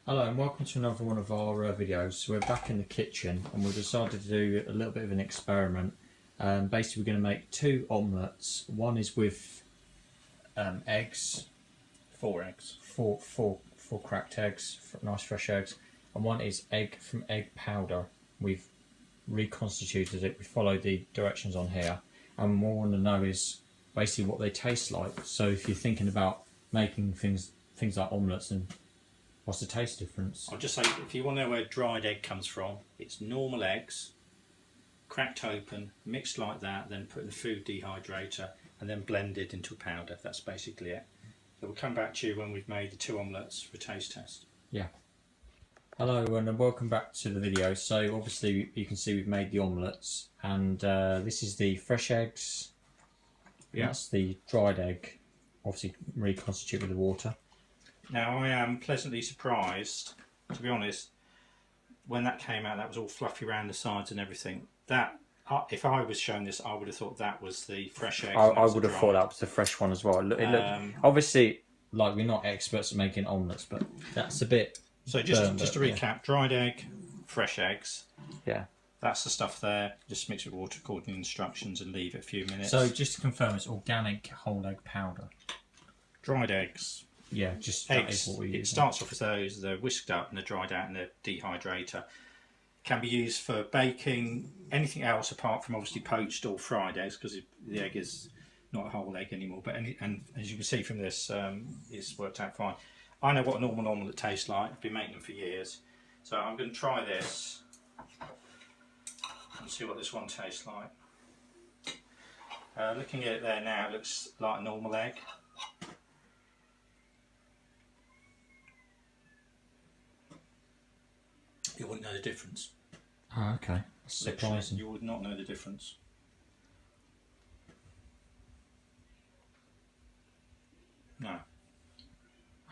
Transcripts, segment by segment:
Hello and welcome to another one of our videos. We're back in the kitchen and we've decided to do a little bit of an experiment. Basically we're going to make two omelettes. One is with eggs. Four eggs. Four cracked eggs, nice fresh eggs. And one is egg from egg powder. We've reconstituted it, we follow the directions on here. And what we want to know is basically what they taste like. So if you're thinking about making things like omelettes, and what's the taste difference? I'll just say, if you want to know where dried egg comes from, it's normal eggs, cracked open, mixed like that, then put in the food dehydrator, and then blended into a powder. That's basically it. So we'll come back to you when we've made the two omelettes for a taste test. Yeah. Hello and welcome back to the video. So obviously you can see we've made the omelettes, and this is the fresh eggs. Yeah. That's the dried egg, obviously reconstituted with the water. Now I am pleasantly surprised, to be honest, when that came out, that was all fluffy around the sides and everything. That, if I was shown this, I would have thought that was the fresh egg. I would have thought that was the fresh one as well. It looked, obviously, like we're not experts at making omelettes, but that's a bit. So just to recap, dried egg, fresh eggs. Yeah. That's the stuff there. Just mix it with water according to the instructions and leave it a few minutes. So just to confirm, it's organic whole egg powder. Dried eggs. Yeah, just eggs. That is what we use. It starts off as those. They're whisked up and they're dried out in the dehydrator. Can be used for baking, anything else apart from obviously poached or fried eggs, because the egg is not a whole egg anymore. But and as you can see from this, it's worked out fine. I know what a normal omelette tastes like. I've been making them for years, so I'm going to try this and see what this one tastes like. Looking at it there now, it looks like a normal egg. You wouldn't know the difference. Oh, okay. That's surprising. You would not know the difference. No.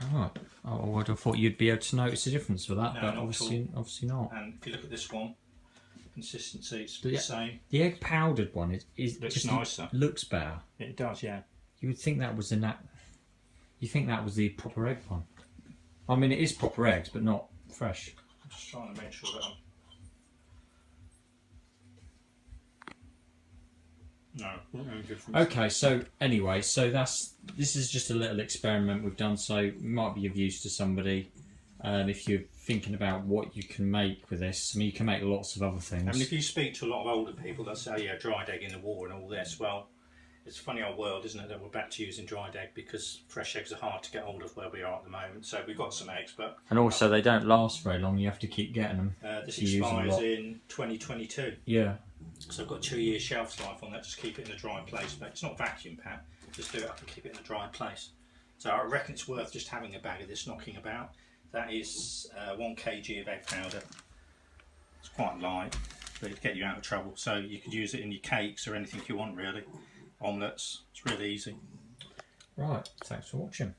Oh, I would have thought you'd be able to notice the difference for that, No, but not obviously not. And if you look at this one, consistency is the same. The egg powdered one is looks just nicer. Looks better. It does, yeah. You would think that was You think that was the proper egg one? I mean, it is proper eggs, but not fresh. I'm just trying to make sure that no difference. Okay, so anyway, this is just a little experiment we've done, so it might be of use to somebody. If you're thinking about what you can make with this, I mean, you can make lots of other things. I mean, if you speak to a lot of older people, they'll say, yeah, dried egg in the war and all this. Well, it's a funny old world, isn't it, that we're back to using dried egg, because fresh eggs are hard to get hold of where we are at the moment. So we've got some eggs, but... And also, they don't last very long. You have to keep getting them. This expires in 2022. Yeah. So I've got 2 years shelf life on that. Just keep it in a dry place. But it's not vacuum packed. Just do it up and keep it in a dry place. So I reckon it's worth just having a bag of this knocking about. That is 1 kg of egg powder. It's quite light, but it'll get you out of trouble. So you could use it in your cakes or anything you want, really. Omelettes. It's really easy. Right. Thanks for watching.